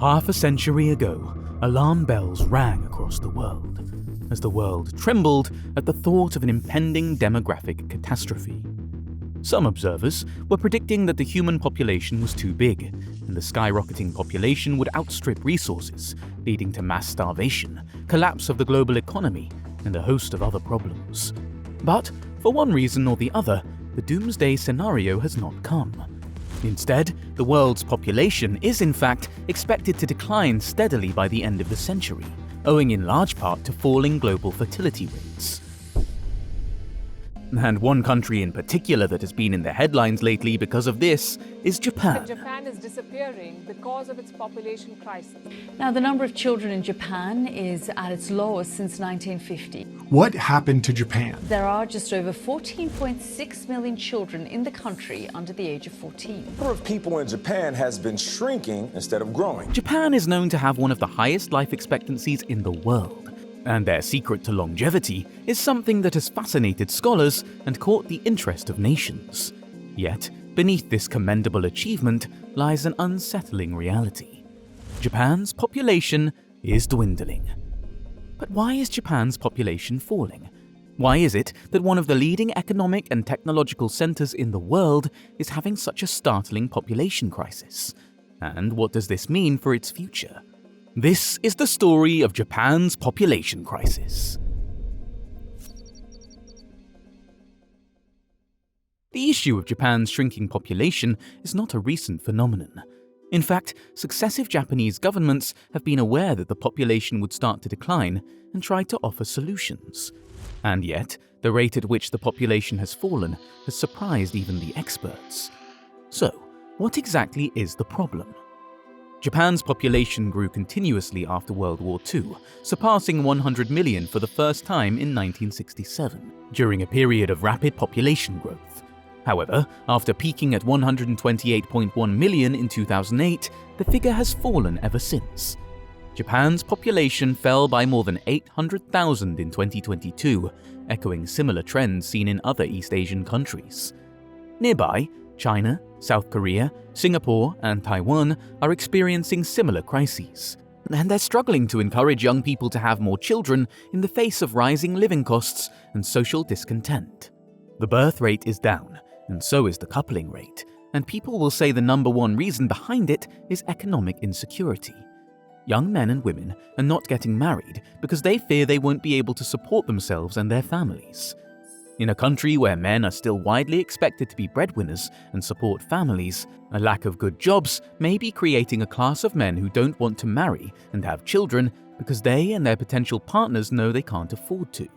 Half a century ago, alarm bells rang across the world, as the world trembled at the thought of an impending demographic catastrophe. Some observers were predicting that the human population was too big, and the skyrocketing population would outstrip resources, leading to mass starvation, collapse of the global economy, and a host of other problems. But, for one reason or the other, the doomsday scenario has not come. Instead, the world's population is in fact expected to decline steadily by the end of the century, owing in large part to falling global fertility rates. And one country in particular that has been in the headlines lately because of this is Japan. Japan is disappearing because of its population crisis. Now, the number of children in Japan is at its lowest since 1950. What happened to Japan? There are just over 14.6 million children in the country under the age of 14. The number of people in Japan has been shrinking instead of growing. Japan is known to have one of the highest life expectancies in the world. And their secret to longevity is something that has fascinated scholars and caught the interest of nations. Yet, beneath this commendable achievement lies an unsettling reality. Japan's population is dwindling. But why is Japan's population falling? Why is it that one of the leading economic and technological centers in the world is having such a startling population crisis? And what does this mean for its future? This is the story of Japan's population crisis. The issue of Japan's shrinking population is not a recent phenomenon. In fact, successive Japanese governments have been aware that the population would start to decline and tried to offer solutions. And yet, the rate at which the population has fallen has surprised even the experts. So, what exactly is the problem? Japan's population grew continuously after World War II, surpassing 100 million for the first time in 1967, during a period of rapid population growth. However, after peaking at 128.1 million in 2008, the figure has fallen ever since. Japan's population fell by more than 800,000 in 2022, echoing similar trends seen in other East Asian countries. Nearby, China, South Korea, Singapore, and Taiwan are experiencing similar crises, and they're struggling to encourage young people to have more children in the face of rising living costs and social discontent. The birth rate is down, and so is the coupling rate, and people will say the number one reason behind it is economic insecurity. Young men and women are not getting married because they fear they won't be able to support themselves and their families. In a country where men are still widely expected to be breadwinners and support families, a lack of good jobs may be creating a class of men who don't want to marry and have children because they and their potential partners know they can't afford to.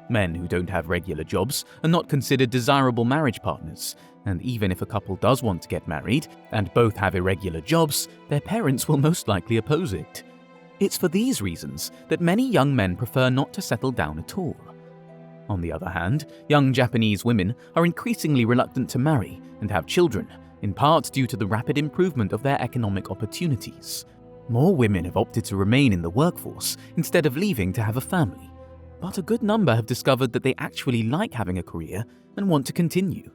Men who don't have regular jobs are not considered desirable marriage partners, and even if a couple does want to get married and both have irregular jobs, their parents will most likely oppose it. It's for these reasons that many young men prefer not to settle down at all. On the other hand, young Japanese women are increasingly reluctant to marry and have children, in part due to the rapid improvement of their economic opportunities. More women have opted to remain in the workforce instead of leaving to have a family, but a good number have discovered that they actually like having a career and want to continue.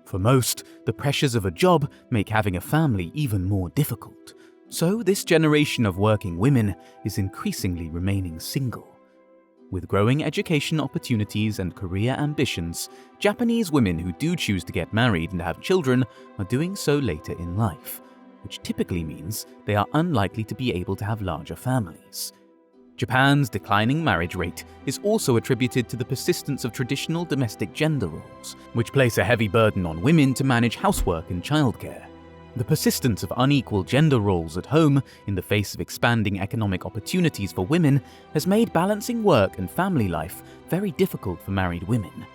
For most, the pressures of a job make having a family even more difficult, so this generation of working women is increasingly remaining single. With growing education opportunities and career ambitions, Japanese women who do choose to get married and have children are doing so later in life, which typically means they are unlikely to be able to have larger families. Japan's declining marriage rate is also attributed to the persistence of traditional domestic gender roles, which place a heavy burden on women to manage housework and childcare. The persistence of unequal gender roles at home in the face of expanding economic opportunities for women has made balancing work and family life very difficult for married women,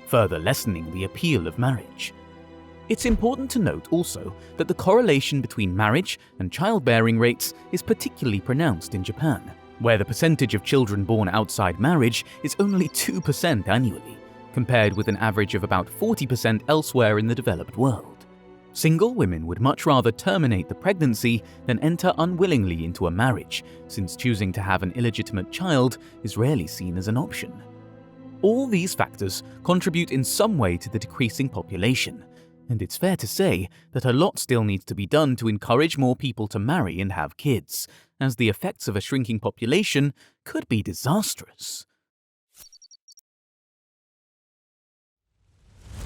further lessening the appeal of marriage. It's important to note also that the correlation between marriage and childbearing rates is particularly pronounced in Japan, where the percentage of children born outside marriage is only 2% annually, compared with an average of about 40% elsewhere in the developed world. Single women would much rather terminate the pregnancy than enter unwillingly into a marriage, since choosing to have an illegitimate child is rarely seen as an option. All these factors contribute in some way to the decreasing population, And it's fair to say that a lot still needs to be done to encourage more people to marry and have kids, as the effects of a shrinking population could be disastrous.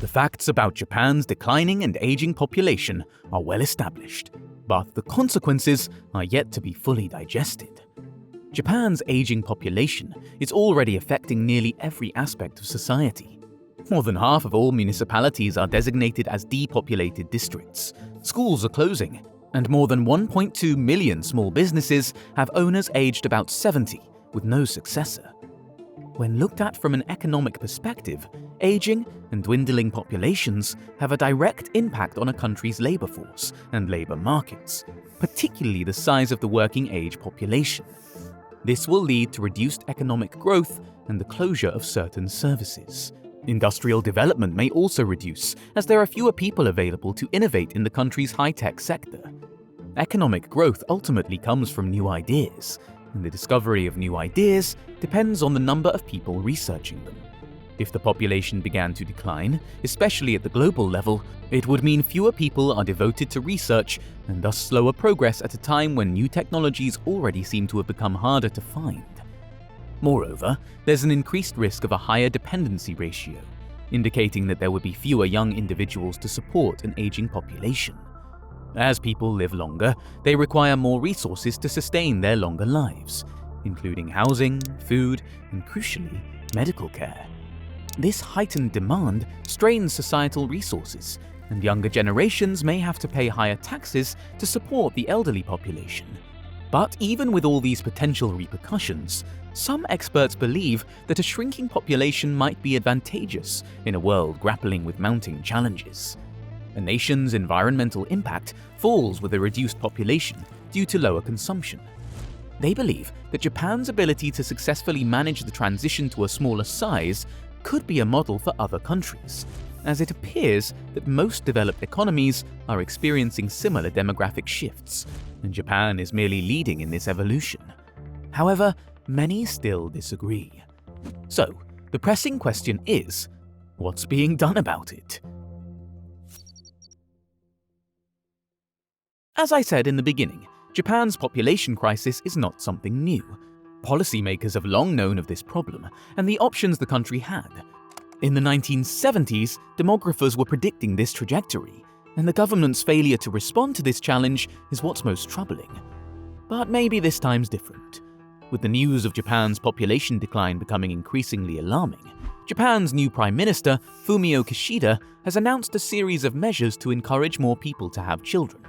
The facts about Japan's declining and aging population are well established, but the consequences are yet to be fully digested. Japan's aging population is already affecting nearly every aspect of society. More than half of all municipalities are designated as depopulated districts. Schools are closing, and more than 1.2 million small businesses have owners aged about 70 with no successor. When looked at from an economic perspective, aging and dwindling populations have a direct impact on a country's labor force and labor markets, particularly the size of the working age population. This will lead to reduced economic growth and the closure of certain services. Industrial development may also reduce, as there are fewer people available to innovate in the country's high-tech sector. Economic growth ultimately comes from new ideas, and the discovery of new ideas depends on the number of people researching them. If the population began to decline, especially at the global level, it would mean fewer people are devoted to research and thus slower progress at a time when new technologies already seem to have become harder to find. Moreover, there's an increased risk of a higher dependency ratio, indicating that there would be fewer young individuals to support an aging population. As people live longer, they require more resources to sustain their longer lives, including housing, food, and crucially, medical care. This heightened demand strains societal resources, and younger generations may have to pay higher taxes to support the elderly population. But even with all these potential repercussions, some experts believe that a shrinking population might be advantageous in a world grappling with mounting challenges. A nation's environmental impact falls with a reduced population due to lower consumption. They believe that Japan's ability to successfully manage the transition to a smaller size could be a model for other countries, as it appears that most developed economies are experiencing similar demographic shifts, and Japan is merely leading in this evolution. However, many still disagree. So, the pressing question is, what's being done about it? As I said in the beginning, Japan's population crisis is not something new. Policymakers have long known of this problem and the options the country had. In the 1970s, demographers were predicting this trajectory, and the government's failure to respond to this challenge is what's most troubling. But maybe this time's different. With the news of Japan's population decline becoming increasingly alarming, Japan's new Prime Minister, Fumio Kishida, has announced a series of measures to encourage more people to have children.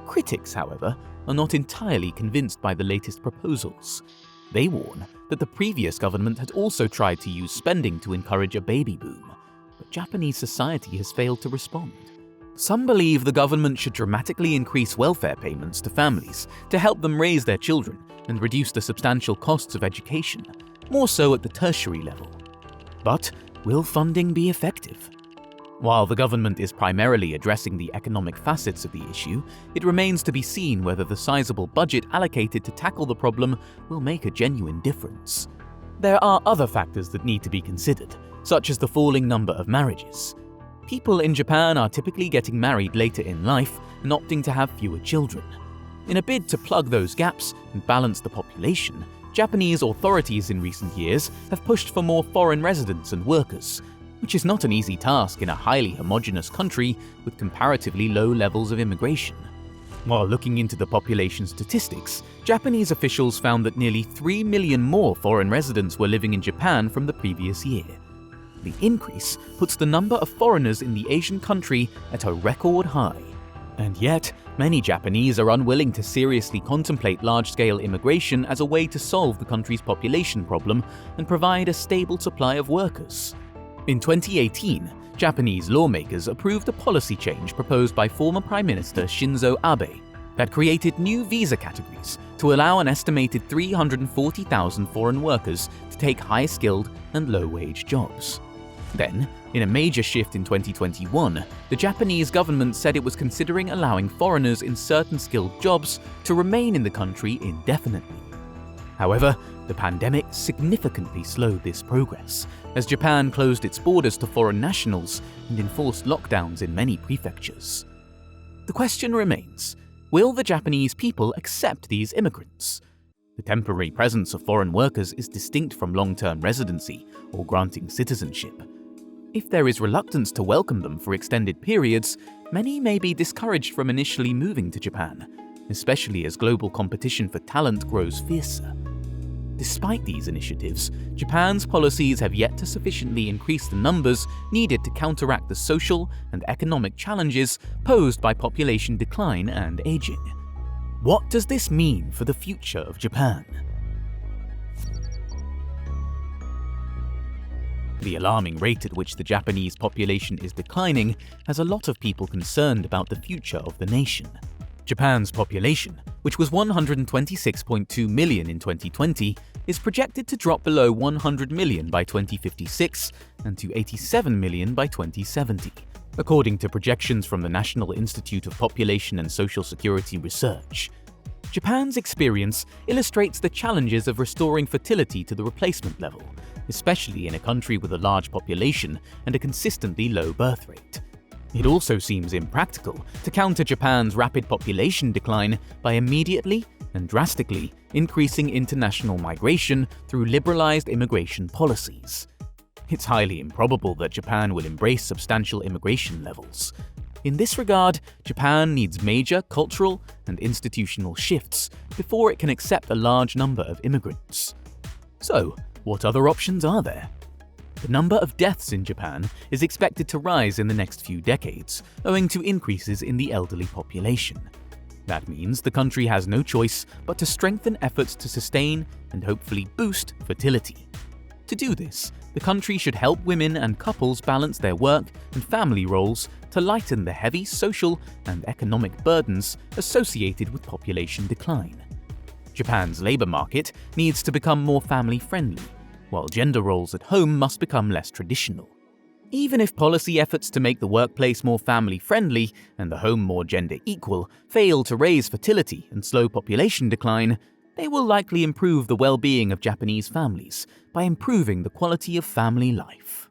Critics, however, are not entirely convinced by the latest proposals. They warn that the previous government had also tried to use spending to encourage a baby boom, but Japanese society has failed to respond. Some believe the government should dramatically increase welfare payments to families to help them raise their children and reduce the substantial costs of education, more so at the tertiary level. But will funding be effective? While the government is primarily addressing the economic facets of the issue, it remains to be seen whether the sizable budget allocated to tackle the problem will make a genuine difference. There are other factors that need to be considered, such as the falling number of marriages. People in Japan are typically getting married later in life and opting to have fewer children. In a bid to plug those gaps and balance the population, Japanese authorities in recent years have pushed for more foreign residents and workers, which is not an easy task in a highly homogeneous country with comparatively low levels of immigration. While looking into the population statistics, Japanese officials found that nearly 3 million more foreign residents were living in Japan from the previous year. The increase puts the number of foreigners in the Asian country at a record high. And yet, many Japanese are unwilling to seriously contemplate large-scale immigration as a way to solve the country's population problem and provide a stable supply of workers. In 2018, Japanese lawmakers approved a policy change proposed by former Prime Minister Shinzo Abe that created new visa categories to allow an estimated 340,000 foreign workers to take high-skilled and low-wage jobs. Then, in a major shift in 2021, the Japanese government said it was considering allowing foreigners in certain skilled jobs to remain in the country indefinitely. However, the pandemic significantly slowed this progress, as Japan closed its borders to foreign nationals and enforced lockdowns in many prefectures. The question remains, will the Japanese people accept these immigrants? The temporary presence of foreign workers is distinct from long-term residency or granting citizenship. If there is reluctance to welcome them for extended periods, many may be discouraged from initially moving to Japan, especially as global competition for talent grows fiercer. Despite these initiatives, Japan's policies have yet to sufficiently increase the numbers needed to counteract the social and economic challenges posed by population decline and aging. What does this mean for the future of Japan? The alarming rate at which the Japanese population is declining has a lot of people concerned about the future of the nation. Japan's population, which was 126.2 million in 2020, is projected to drop below 100 million by 2056 and to 87 million by 2070, according to projections from the National Institute of Population and Social Security Research. Japan's experience illustrates the challenges of restoring fertility to the replacement level, especially in a country with a large population and a consistently low birth rate. It also seems impractical to counter Japan's rapid population decline by immediately and drastically increasing international migration through liberalized immigration policies. It's highly improbable that Japan will embrace substantial immigration levels. In this regard, Japan needs major cultural and institutional shifts before it can accept a large number of immigrants. So, what other options are there? The number of deaths in Japan is expected to rise in the next few decades, owing to increases in the elderly population. That means the country has no choice but to strengthen efforts to sustain and hopefully boost fertility. To do this, the country should help women and couples balance their work and family roles to lighten the heavy social and economic burdens associated with population decline. Japan's labor market needs to become more family-friendly, while gender roles at home must become less traditional. Even if policy efforts to make the workplace more family-friendly and the home more gender-equal fail to raise fertility and slow population decline, they will likely improve the well-being of Japanese families by improving the quality of family life.